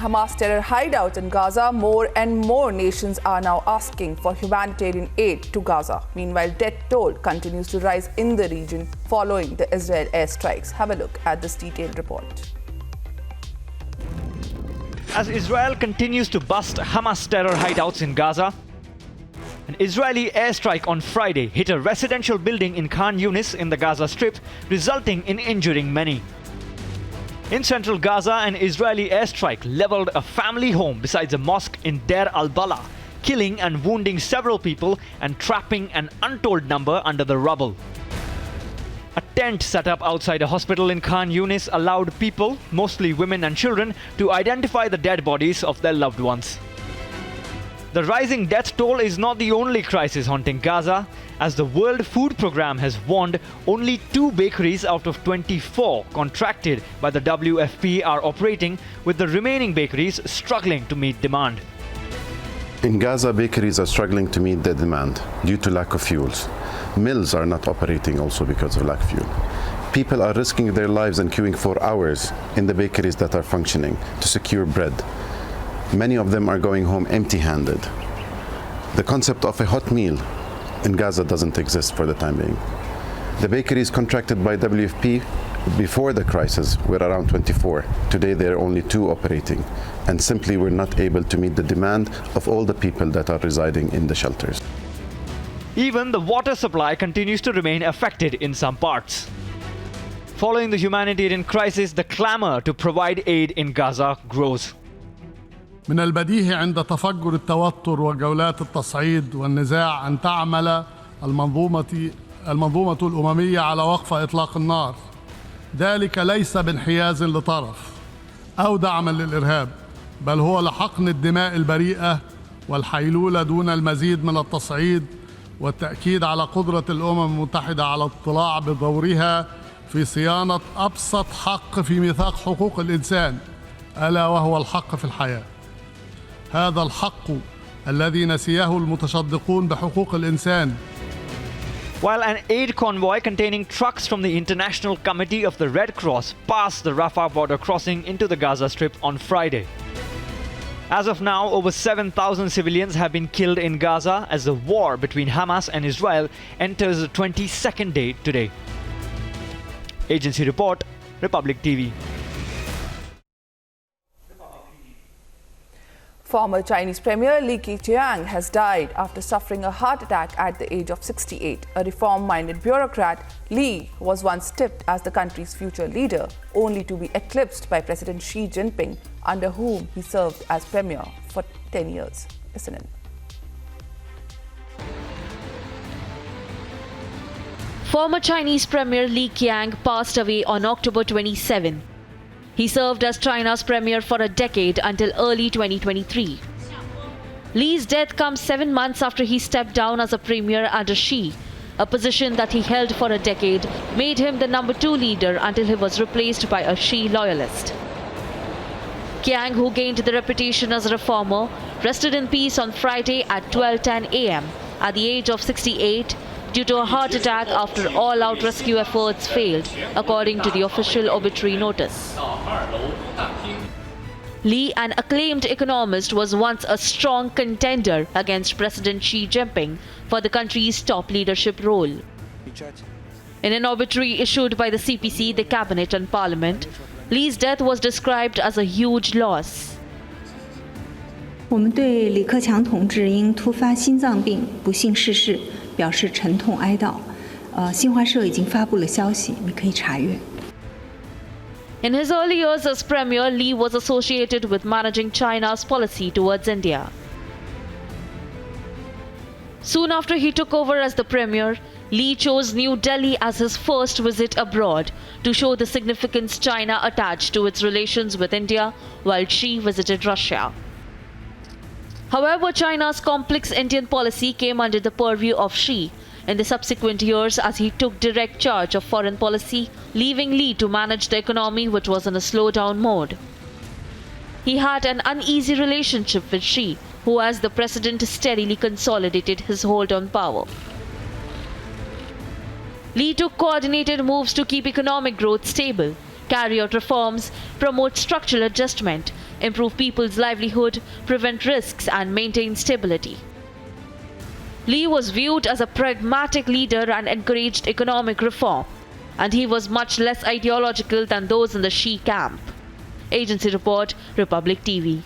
Hamas terror hideouts in Gaza, more and more nations are now asking for humanitarian aid to Gaza. Meanwhile, death toll continues to rise in the region following the Israel airstrikes. Have a look at this detailed report. As Israel continues to bust Hamas terror hideouts in Gaza, an Israeli airstrike on Friday hit a residential building in Khan Yunis in the Gaza Strip, resulting in injuring many. In central Gaza, an Israeli airstrike leveled a family home besides a mosque in Deir al-Balah, killing and wounding several people and trapping an untold number under the rubble. A tent set up outside a hospital in Khan Yunis allowed people, mostly women and children, to identify the dead bodies of their loved ones. The rising death toll is not the only crisis haunting Gaza. As the World Food Programme has warned, only 2 bakeries out of 24 contracted by the WFP are operating, with the remaining bakeries struggling to meet demand. In Gaza, bakeries are struggling to meet their demand due to lack of fuels. Mills are not operating also because of lack of fuel. People are risking their lives and queuing for hours in the bakeries that are functioning to secure bread. Many of them are going home empty-handed. The concept of a hot meal in Gaza doesn't exist for the time being. The bakeries contracted by WFP before the crisis were around 24. Today there are only 2 operating, and simply we're not able to meet the demand of all the people that are residing in the shelters. Even the water supply continues to remain affected in some parts. Following the humanitarian crisis, the clamor to provide aid in Gaza grows. من البديهي عند تفجر التوتر وجولات التصعيد والنزاع أن تعمل المنظومة الأممية على وقف إطلاق النار. ذلك ليس بانحياز لطرف أو دعما للإرهاب، بل هو لحقن الدماء البريئة والحيلولة دون المزيد من التصعيد، والتأكيد على قدرة الأمم المتحدة على الاطلاع بدورها في صيانة أبسط حق في ميثاق حقوق الإنسان، ألا وهو الحق في الحياة. هذا الحق الذي نسيه المتشدقون بحقوق الإنسان. While an aid convoy containing trucks from the International Committee of the Red Cross passed the Rafah border crossing into the Gaza Strip on Friday. As of now, over 7,000 civilians have been killed in Gaza as the war between Hamas and Israel enters the 22nd day today. Agency report, Republic TV. Former Chinese Premier Li Keqiang has died after suffering a heart attack at the age of 68. A reform-minded bureaucrat, Li was once tipped as the country's future leader, only to be eclipsed by President Xi Jinping, under whom he served as premier for 10 years. Listen in. Former Chinese Premier Li Keqiang passed away on October 27. He served as China's premier for a decade until early 2023. Li's death comes 7 months after he stepped down as a premier under Xi. A position that he held for a decade made him the number 2 leader until he was replaced by a Xi loyalist. Keqiang, who gained the reputation as a reformer, rested in peace on Friday at 12:10 a.m. at the age of 68 due to a heart attack after all-out rescue efforts failed, according to the official obituary notice. Li, an acclaimed economist, was once a strong contender against President Xi Jinping for the country's top leadership role. In an obituary issued by the CPC, the Cabinet and Parliament, Li's death was described as a huge loss. 我们对李克强同志因突发心脏病不幸逝世表示沉痛哀悼。新华社已经发布了消息，你可以查阅。 In his early years as premier, Li was associated with managing China's policy towards India. Soon after he took over as the premier, Li chose New Delhi as his first visit abroad to show the significance China attached to its relations with India, while Xi visited Russia. However, China's complex Indian policy came under the purview of Xi in the subsequent years as he took direct charge of foreign policy, leaving Li to manage the economy, which was in a slowdown mode. He had an uneasy relationship with Xi, who as the president steadily consolidated his hold on power. Li took coordinated moves to keep economic growth stable, carry out reforms, promote structural adjustment, improve people's livelihood, prevent risks, and maintain stability. Lee was viewed as a pragmatic leader and encouraged economic reform, and he was much less ideological than those in the Xi camp. Agency report, Republic TV.